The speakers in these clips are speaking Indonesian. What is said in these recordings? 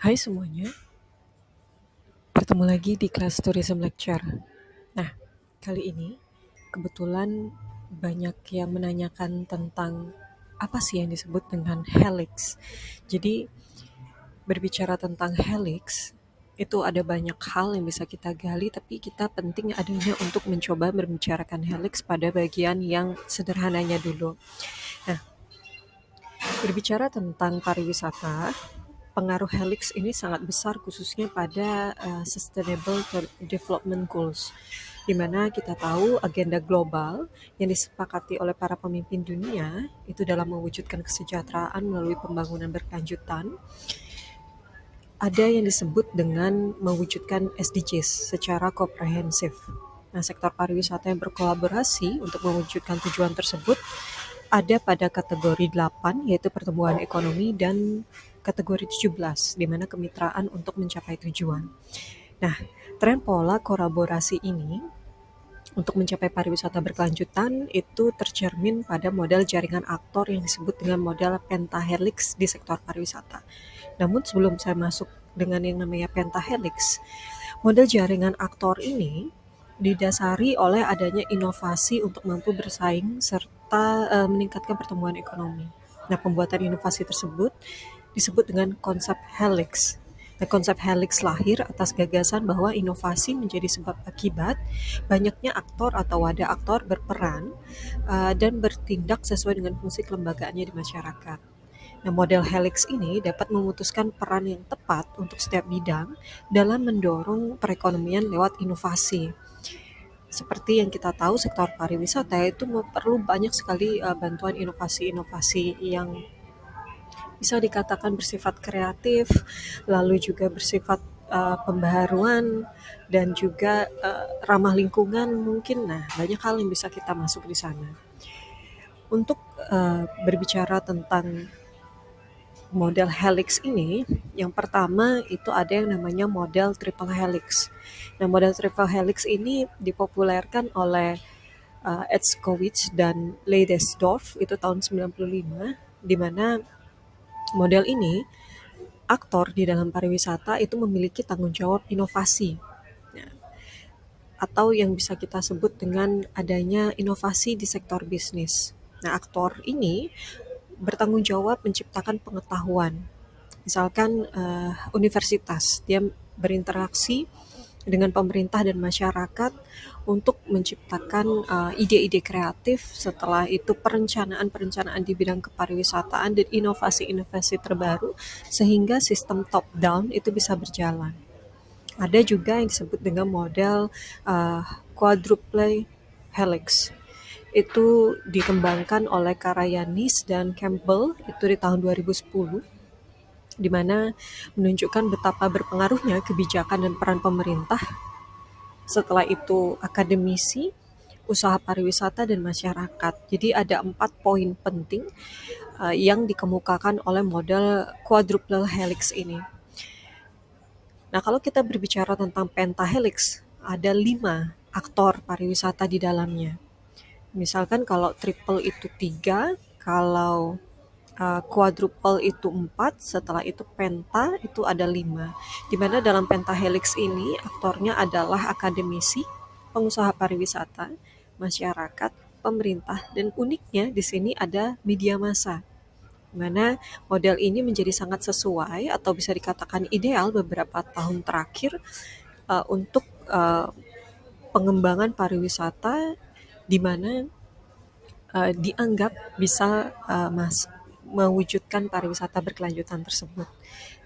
Hai semuanya, bertemu lagi di kelas Tourism Lecture. Nah, kali ini kebetulan banyak yang menanyakan tentang apa sih yang disebut dengan helix. Jadi, berbicara tentang helix, itu ada banyak hal yang bisa kita gali, tapi kita penting adanya untuk mencoba membicarakan helix pada bagian yang sederhananya dulu. Nah, berbicara tentang pariwisata, pengaruh helix ini sangat besar khususnya pada Sustainable Development Goals, di mana kita tahu agenda global yang disepakati oleh para pemimpin dunia itu dalam mewujudkan kesejahteraan melalui pembangunan berkelanjutan, ada yang disebut dengan mewujudkan SDGs secara komprehensif. Nah, sektor pariwisata yang berkolaborasi untuk mewujudkan tujuan tersebut ada pada kategori 8, yaitu pertumbuhan ekonomi, dan kategori 17, di mana kemitraan untuk mencapai tujuan. Nah, tren pola kolaborasi ini untuk mencapai pariwisata berkelanjutan itu tercermin pada model jaringan aktor yang disebut dengan model pentahelix di sektor pariwisata. Namun sebelum saya masuk dengan yang namanya pentahelix, model jaringan aktor ini didasari oleh adanya inovasi untuk mampu bersaing serta meningkatkan pertumbuhan ekonomi. Nah, pembuatan inovasi tersebut disebut dengan konsep helix. Nah, konsep helix lahir atas gagasan bahwa inovasi menjadi sebab akibat banyaknya aktor atau wadah aktor berperan dan bertindak sesuai dengan fungsi kelembagaannya di masyarakat. Nah, model helix ini dapat memutuskan peran yang tepat untuk setiap bidang dalam mendorong perekonomian lewat inovasi. Seperti yang kita tahu, sektor pariwisata itu perlu banyak sekali bantuan inovasi-inovasi yang bisa dikatakan bersifat kreatif, lalu juga bersifat pembaharuan, dan juga ramah lingkungan mungkin. Nah, banyak hal yang bisa kita masuk di sana. Untuk berbicara tentang model helix ini, yang pertama itu ada yang namanya model triple helix. Nah, model triple helix ini dipopulerkan oleh Etzkowitz dan Leidesdorff itu tahun 95, di mana model ini aktor di dalam pariwisata itu memiliki tanggung jawab inovasi. Nah, atau yang bisa kita sebut dengan adanya inovasi di sektor bisnis. Nah, aktor ini bertanggung jawab menciptakan pengetahuan. Misalkan universitas, dia berinteraksi dengan pemerintah dan masyarakat untuk menciptakan ide-ide kreatif, setelah itu perencanaan-perencanaan di bidang kepariwisataan dan inovasi-inovasi terbaru sehingga sistem top down itu bisa berjalan. Ada juga yang disebut dengan model quadruple helix. Itu dikembangkan oleh Karayanis dan Campbell itu di tahun 2010, di mana menunjukkan betapa berpengaruhnya kebijakan dan peran pemerintah. Setelah itu akademisi, usaha pariwisata, dan masyarakat. Jadi ada 4 poin penting yang dikemukakan oleh model quadruple helix ini. Nah, kalau kita berbicara tentang pentahelix, ada 5 aktor pariwisata di dalamnya. Misalkan kalau triple itu 3, kalau quadruple itu 4, setelah itu penta itu ada 5. Di mana dalam pentahelix ini aktornya adalah akademisi, pengusaha pariwisata, masyarakat, pemerintah, dan uniknya di sini ada media massa. Di mana model ini menjadi sangat sesuai atau bisa dikatakan ideal beberapa tahun terakhir untuk pengembangan pariwisata, di mana dianggap bisa mewujudkan pariwisata berkelanjutan tersebut.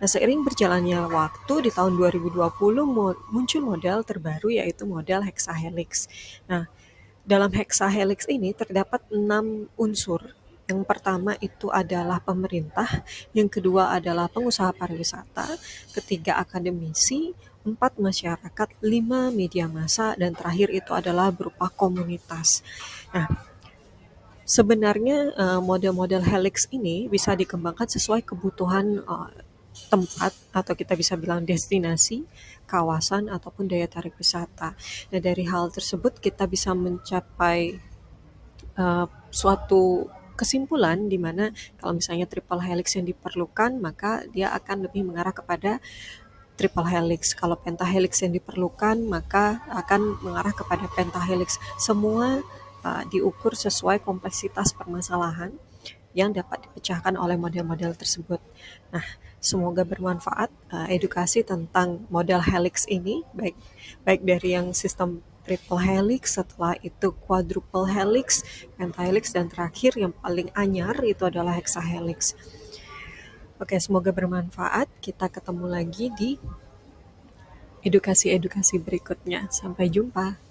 Nah, seiring berjalannya waktu di tahun 2020 muncul model terbaru, yaitu model hexahelix. Nah, dalam hexahelix ini terdapat 6 unsur. Yang pertama itu adalah pemerintah, yang kedua adalah pengusaha pariwisata, ketiga akademisi, 4 masyarakat, 5 media massa, dan terakhir itu adalah berupa komunitas. Nah, sebenarnya model-model helix ini bisa dikembangkan sesuai kebutuhan tempat, atau kita bisa bilang destinasi, kawasan, ataupun daya tarik wisata. Nah, dari hal tersebut kita bisa mencapai suatu kesimpulan di mana kalau misalnya triple helix yang diperlukan, maka dia akan lebih mengarah kepada triple helix. Kalau pentahelix yang diperlukan, maka akan mengarah kepada pentahelix. Semua diukur sesuai kompleksitas permasalahan yang dapat dipecahkan oleh model-model tersebut. Nah, semoga bermanfaat edukasi tentang model helix ini, baik baik dari yang sistem triple helix, setelah itu quadruple helix, pentahelix, dan terakhir yang paling anyar itu adalah hexahelix. Oke, semoga bermanfaat. Kita ketemu lagi di edukasi-edukasi berikutnya. Sampai jumpa.